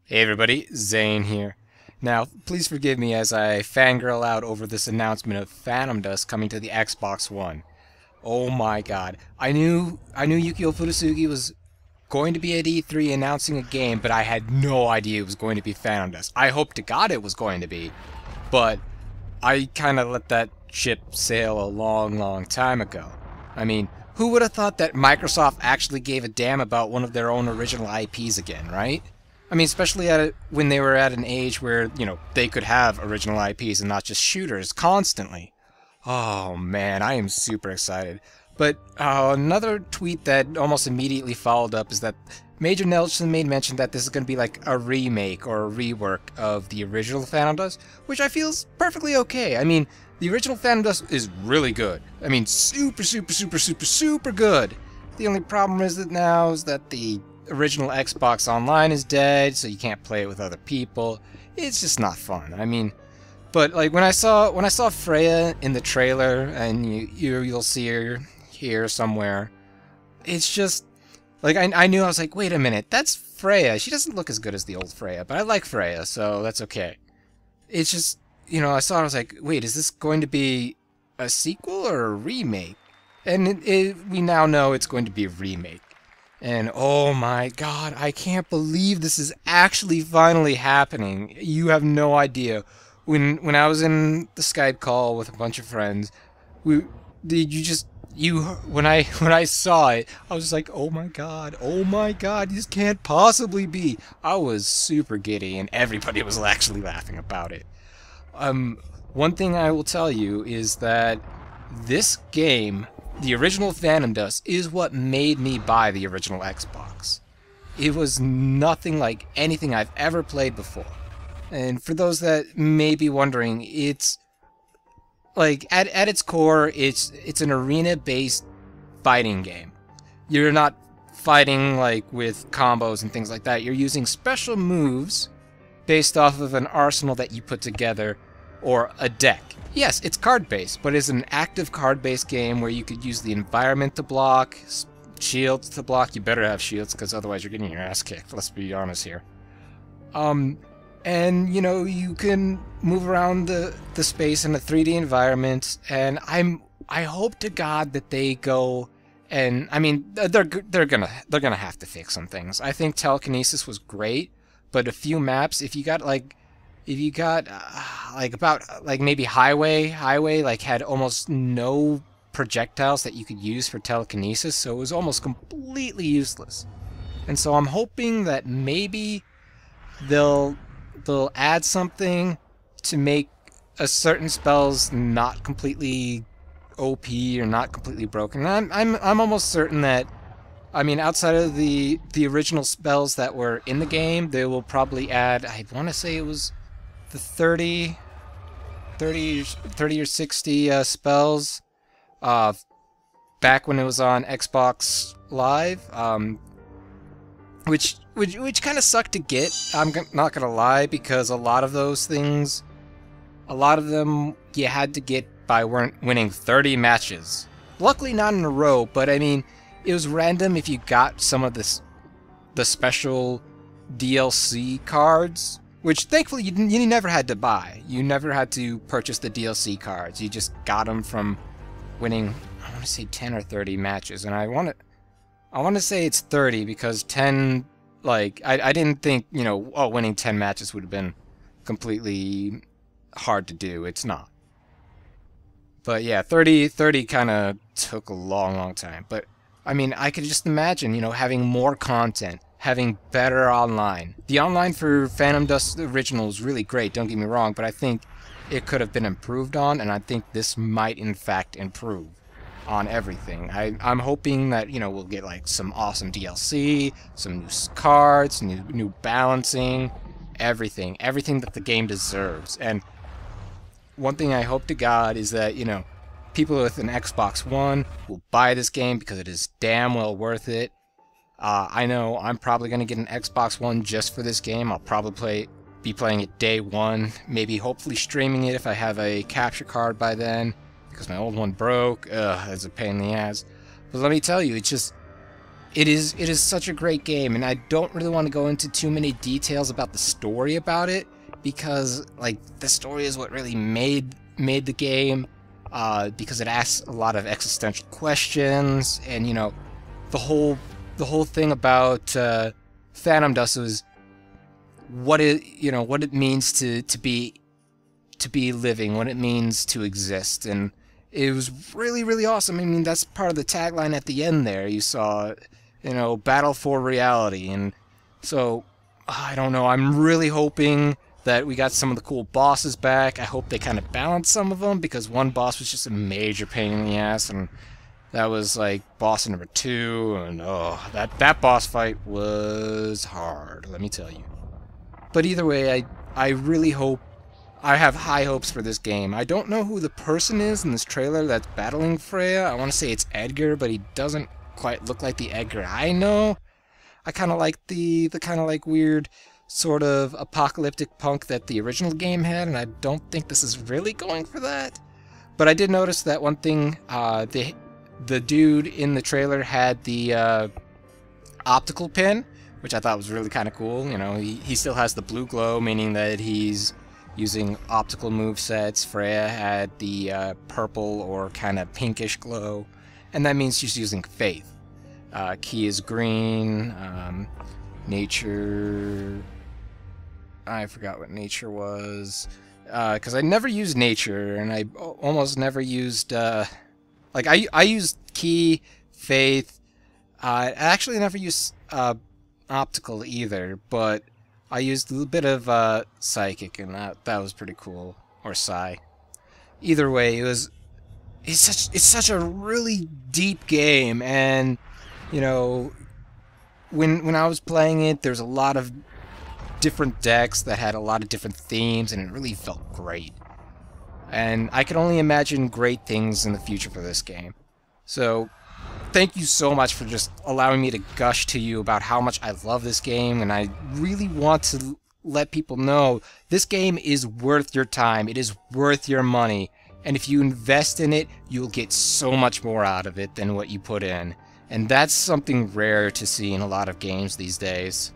Hey everybody, Zane here. Now, please forgive me as I fangirl out over this announcement of Phantom Dust coming to the Xbox One. Oh my god. I knew Yukio Furusugi was going to be at E3 announcing a game, but I had no idea it was going to be Phantom Dust. I hoped to god it was going to be, but I kind of let that ship sail a long time ago. I mean, who would have thought that Microsoft actually gave a damn about one of their own original IPs again, right? I mean, especially when they were at an age where, they could have original IPs and not just shooters constantly. Oh man, I am super excited. But another tweet that almost immediately followed up is that Major Nelson made mention that this is going to be like a remake or a rework of the original Phantom Dust, which I feel is perfectly okay. I mean, the original Phantom Dust is really good. I mean, super good. The only problem is that the original Xbox Online is dead, so you can't play it with other people. It's just not fun. I mean, but like when I saw Freya in the trailer, and you'll see her here somewhere, it's just like I knew. I was like, wait a minute, that's Freya. She doesn't look as good as the old Freya, but I like Freya, so that's okay. It's just, I saw it, I was like, wait, is this going to be a sequel or a remake? And we now know it's going to be a remake. And oh my god, I can't believe this is actually finally happening. You have no idea. When I was in the Skype call with a bunch of friends, when I saw it, I was just like, oh my god, this can't possibly be. I was super giddy, and everybody was actually laughing about it. One thing I will tell you is that this game, the original Phantom Dust, is what made me buy the original Xbox. It was nothing like anything I've ever played before. And for those that may be wondering, it's like at its core, it's an arena-based fighting game. You're not fighting like with combos and things like that. You're using special moves based off of an arsenal that you put together, or a deck. Yes, it's card-based, but it's an active card-based game where you could use the environment to block, shields to block. You better have shields, because otherwise you're getting your ass kicked, let's be honest here. And, you can move around the space in a 3D environment, and I hope to God that they go, and, I mean, they're gonna have to fix some things. I think Telekinesis was great, but a few maps, if you got like maybe highway like had almost no projectiles that you could use for telekinesis, so it was almost completely useless. And so I'm hoping that maybe they'll add something to make a certain spells not completely OP or not completely broken. I'm almost certain that, I mean, outside of the original spells that were in the game, they will probably add, I want to say it was the 30 or 60 spells back when it was on Xbox Live, which kind of sucked to get. I'm not gonna lie, because a lot of those things, a lot of them you had to get by winning 30 matches. Luckily not in a row, but I mean, it was random if you got some of the special DLC cards, which thankfully you never had to buy. You never had to purchase the DLC cards. You just got them from winning, I want to say 10 or 30 matches. And I want to say it's 30, because 10, like, I didn't think, winning 10 matches would have been completely hard to do. It's not. But yeah, 30 kind of took a long time. But I mean, I could just imagine, having more content, having better online. The online for Phantom Dust Original is really great, don't get me wrong, but I think it could have been improved on, and I think this might in fact improve on everything. I'm hoping that, we'll get like some awesome DLC, some new cards, new balancing, everything that the game deserves. And one thing I hope to God is that, people with an Xbox One will buy this game, because it is damn well worth it. I know I'm probably going to get an Xbox One just for this game. I'll probably be playing it day one, maybe hopefully streaming it if I have a capture card by then, because my old one broke. Ugh, that's a pain in the ass. But let me tell you, it is such a great game, and I don't really want to go into too many details about the story about it, because like the story is what really made the game, because it asks a lot of existential questions, and you know, the whole thing about Phantom Dust was what it means to be living, what it means to exist, and it was really awesome. I mean, that's part of the tagline at the end there. You saw, you know, battle for reality, and so I don't know. I'm really hoping that we got some of the cool bosses back. I hope they kind of balance some of them, because one boss was just a major pain in the ass, and that was like boss number 2, and oh, that boss fight was hard, let me tell you. But either way, I really hope, I have high hopes for this game. I don't know who the person is in this trailer that's battling Freya. I want to say it's Edgar, but he doesn't quite look like the Edgar I know. I kind of like the kind of like weird sort of apocalyptic punk that the original game had, and I don't think this is really going for that. But I did notice that one thing, the dude in the trailer had the optical pin, which I thought was really kind of cool. You know, he still has the blue glow, meaning that he's using optical movesets. Freya had the purple or kind of pinkish glow, and that means she's using faith. Key is green. Nature, I forgot what nature was, because I never used nature, and I almost never used, like, I used key, faith. I actually never used optical either, but I used a little bit of psychic, and that was pretty cool, or psi. Either way, it's such a really deep game, and you know, when I was playing it, there's a lot of different decks that had a lot of different themes, and it really felt great. And I can only imagine great things in the future for this game. So, thank you so much for just allowing me to gush to you about how much I love this game, and I really want to let people know this game is worth your time, it is worth your money, and if you invest in it, you'll get so much more out of it than what you put in. And that's something rare to see in a lot of games these days.